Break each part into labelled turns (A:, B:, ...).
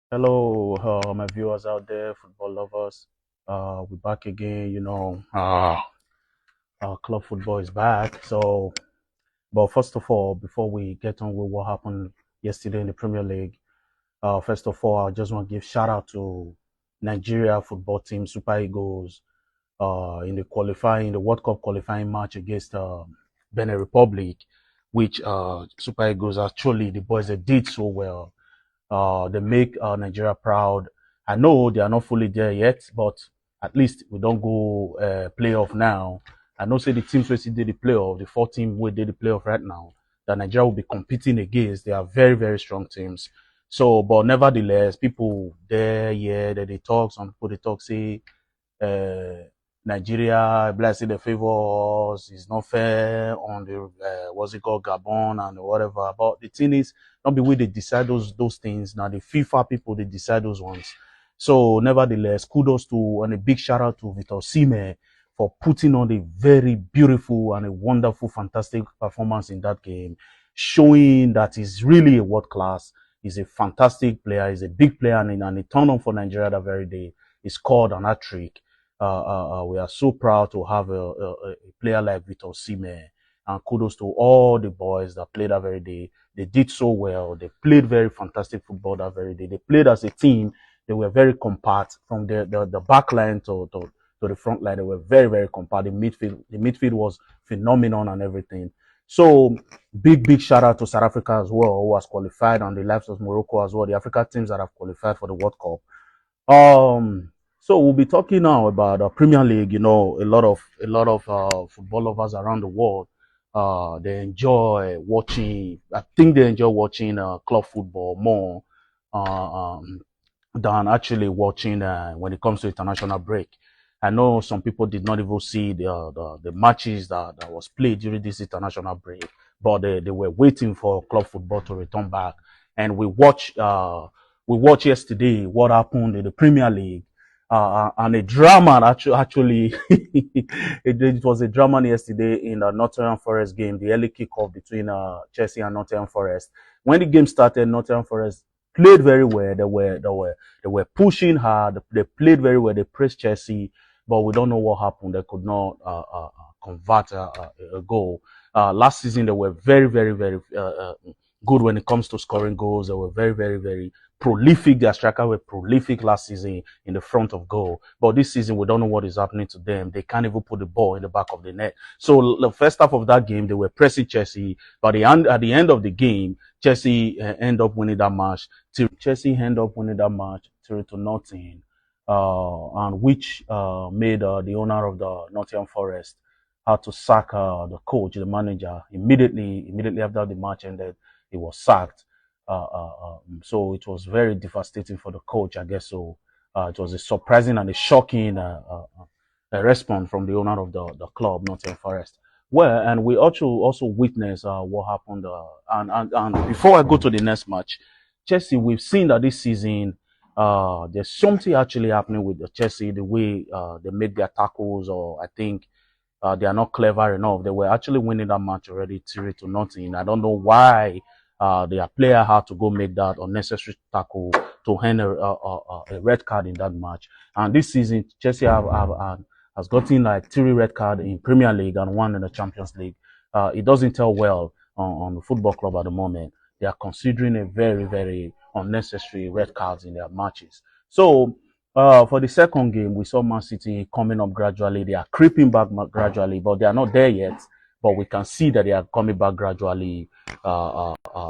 A: Hello, my viewers out there, football lovers. We're back again. Club football is back. But first of all, before we get on with what happened yesterday in the Premier League, first of all, I just want to give shout out to Nigeria football team Super Eagles in the World Cup qualifying match against Benin Republic, which Super Eagles actually the boys they did so well. They make Nigeria proud. I know they are not fully there yet, but at least we don't go playoff now. I know say the teams who did the playoff, the four team who did the playoff right now, that Nigeria will be competing against. They are very, very strong teams. So, but nevertheless, people there, yeah, they talk. Some people they talk say uh, Nigeria, blessing the favors is not fair on the what's it called Gabon and whatever. But the thing is, not be way they decide those things. Now the FIFA people they decide those ones. So nevertheless, kudos to and a big shout out to Vitor Sime for putting on a very beautiful and a wonderful, fantastic performance in that game, showing that he's really a world class. He's a fantastic player. He's a big player and he turned on for Nigeria that very day. He scored an hat trick. We are so proud to have a player like Vitor Sime. And kudos to all the boys that played that very day. They did so well. They played very fantastic football that very day. They played as a team. They were very compact from the back line to the front line. They were very, very compact. The midfield was phenomenal and everything. So big shout out to South Africa as well, who has qualified, and the likes of Morocco as well. The African teams that have qualified for the World Cup. So we'll be talking now about the Premier League. You know, a lot of football lovers around the world, they enjoy watching. I think they enjoy watching club football more uh, um, than actually watching when it comes to international break. I know some people did not even see the matches that was played during this international break, but they were waiting for club football to return back. And we watched yesterday what happened in the Premier League. And a drama actually it was a drama yesterday in the Nottingham Forest game, the early kickoff between Chelsea and Nottingham Forest. When the game started, Nottingham Forest played very well. They were pushing hard. They played very well. They pressed Chelsea, but we don't know what happened. They could not convert a goal. Last season they were very good when it comes to scoring goals. They were very prolific. Their striker were prolific last season in the front of goal. But this season, we don't know what is happening to them. They can't even put the ball in the back of the net. So the first half of that game, they were pressing Chelsea. But at the end of the game, Chelsea end up winning that match. Chelsea end up winning that match 3-0, and which made the owner of the Nottingham Forest had to sack the coach, the manager, immediately after the match ended. He was sacked. So it was very devastating for the coach, I guess. So it was a surprising and a shocking response from the owner of the club, Nottingham Forest. Well, and we also witnessed what happened. And before I go to the next match, Chelsea, we've seen that this season there's something actually happening with the Chelsea, the way they make their tackles, or I think they are not clever enough. They were actually winning that match already 3-0. I don't know why their player had to go make that unnecessary tackle to hand a red card in that match. And this season, Chelsea has gotten like 3 red cards in Premier League and 1 in the Champions League. It doesn't tell well on the football club at the moment. They are considering a very unnecessary red cards in their matches. So for the second game, we saw Man City coming up gradually. They are creeping back gradually, but they are not there yet. But we can see that they are coming back gradually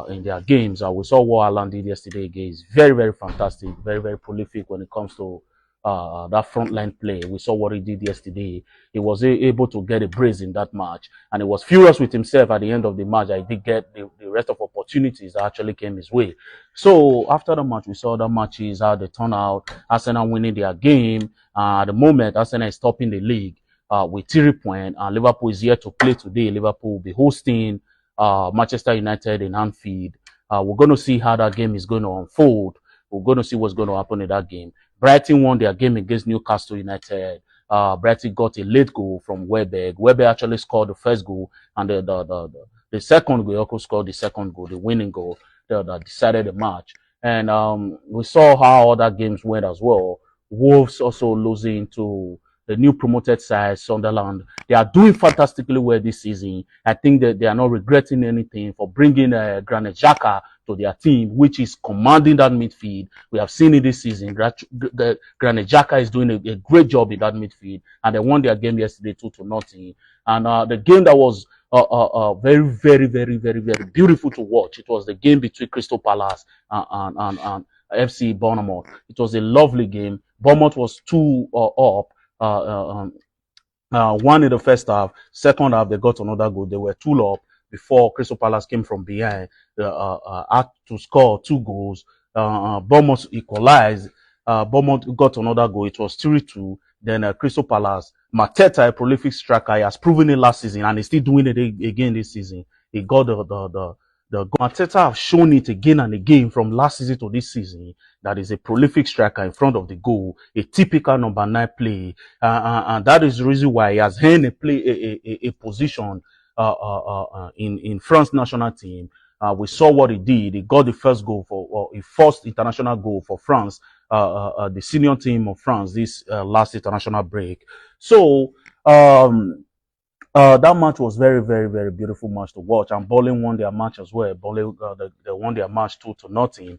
A: in their games. We saw what Alan did yesterday again. It's very fantastic, very prolific when it comes to that frontline play. We saw what he did yesterday. He was able to get a brace in that match, and he was furious with himself at the end of the match. I did get the rest of opportunities that actually came his way. So after the match, we saw the matches, how they turn out. Arsenal winning their game. At the moment, Arsenal is topping the league with 3 points. And Liverpool is here to play today. Liverpool will be hosting Manchester United in Anfield. We're going to see how that game is going to unfold. We're going to see what's going to happen in that game. Brighton won their game against Newcastle United. Brighton got a late goal from Weber. Weber actually scored the first goal, and the second goal also scored the second goal, the winning goal that decided the match. And we saw how other games went as well. Wolves also losing to the new promoted side, Sunderland. They are doing fantastically well this season. I think that they are not regretting anything for bringing Granit Xhaka to their team, which is commanding that midfield. We have seen it this season. Granit Xhaka is doing a great job in that midfield, and they won their game yesterday 2-0. And the game that was very, very, very, very, very beautiful to watch. It was the game between Crystal Palace and FC Bournemouth. It was a lovely game. Bournemouth was 2 up. One in the first half. Second half, they got another goal. They were 2 up before Crystal Palace came from behind. Had to score 2 goals. Bournemouth equalized. Bournemouth got another goal. It was 3-2. Then Crystal Palace. Mateta, a prolific striker, he has proven it last season and he's still doing it again this season. He got the Mateta have shown it again and again from last season to this season that is a prolific striker in front of the goal, a typical number 9 play, and that is the reason why he has earned a position in France national team. We saw what he did. He got the first goal his first international goal for France, the senior team of France this last international break. So that match was very, very, very beautiful match to watch. And Bowling won their match as well. Bowling, they won their match 2-0,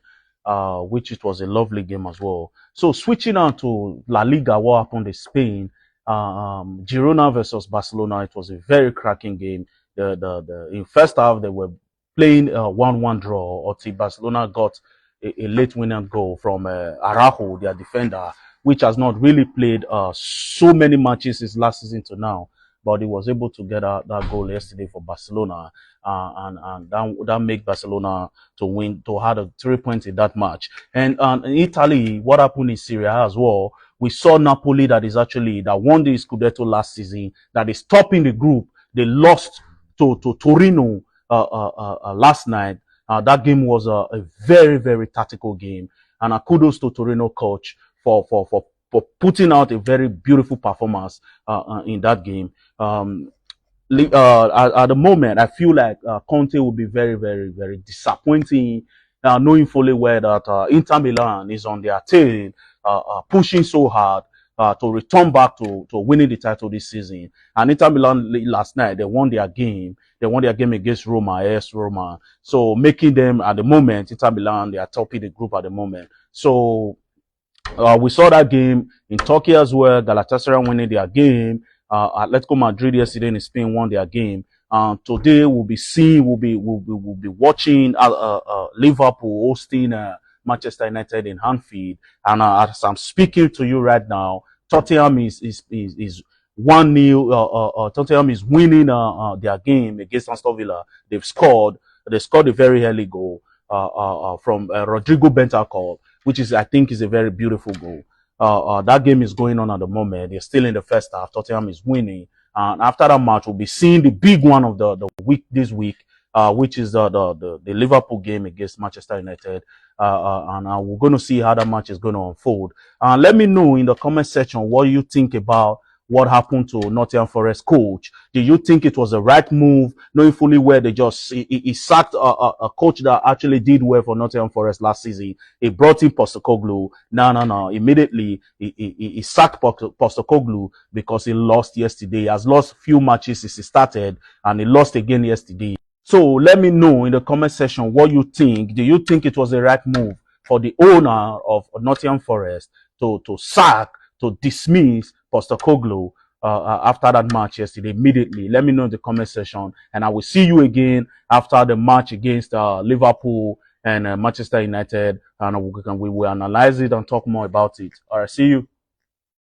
A: which it was a lovely game as well. So switching on to La Liga, what happened in Spain? Girona versus Barcelona. It was a very cracking game. In first half they were playing 1-1 draw until Barcelona got a late winning goal from Araujo, their defender, which has not really played so many matches since last season to now. But he was able to get that goal yesterday for Barcelona, and that made Barcelona to win, to have 3 points in that match. And in Italy, what happened in Serie A as well? We saw Napoli that won the Scudetto last season, that is topping the group. They lost to Torino last night. That game was a very, very tactical game, and kudos to Torino coach for putting out a very beautiful performance in that game. At the moment, I feel like Conte will be very, very, very disappointing, knowing fully well that Inter Milan is on their tail, pushing so hard to return back to winning the title this season. And Inter Milan last night, they won their game. They won their game against Roma, AS Roma. So making them, at the moment, Inter Milan, they are topping the group at the moment. So we saw that game in Turkey as well. Galatasaray winning their game. Atletico Madrid yesterday in Spain won their game. Today we'll be watching Liverpool hosting Manchester United in Anfield. And as I'm speaking to you right now, Tottenham is 1-0. Tottenham is winning their game against Aston Villa. They scored a very early goal from Rodrigo Bentancur, which I think is a very beautiful goal. That game is going on at the moment. They're still in the first half. Tottenham is winning. And after that match, we'll be seeing the big one of the week this week, which is the Liverpool game against Manchester United. And we're going to see how that match is going to unfold. Let me know in the comment section what you think about what happened to Nottingham Forest coach. Do you think it was the right move, knowing fully well he sacked a coach that actually did well for Nottingham Forest last season? He brought in Postecoglou. No. Immediately, he sacked Postecoglou because he lost yesterday. He has lost few matches since he started, and he lost again yesterday. So let me know in the comment section what you think. Do you think it was the right move for the owner of Nottingham Forest to dismiss Postecoglou after that match yesterday immediately? Let me know in the comment section, and I will see you again after the match against Liverpool and Manchester United, and we will analyze it and talk more about it. All right, see you.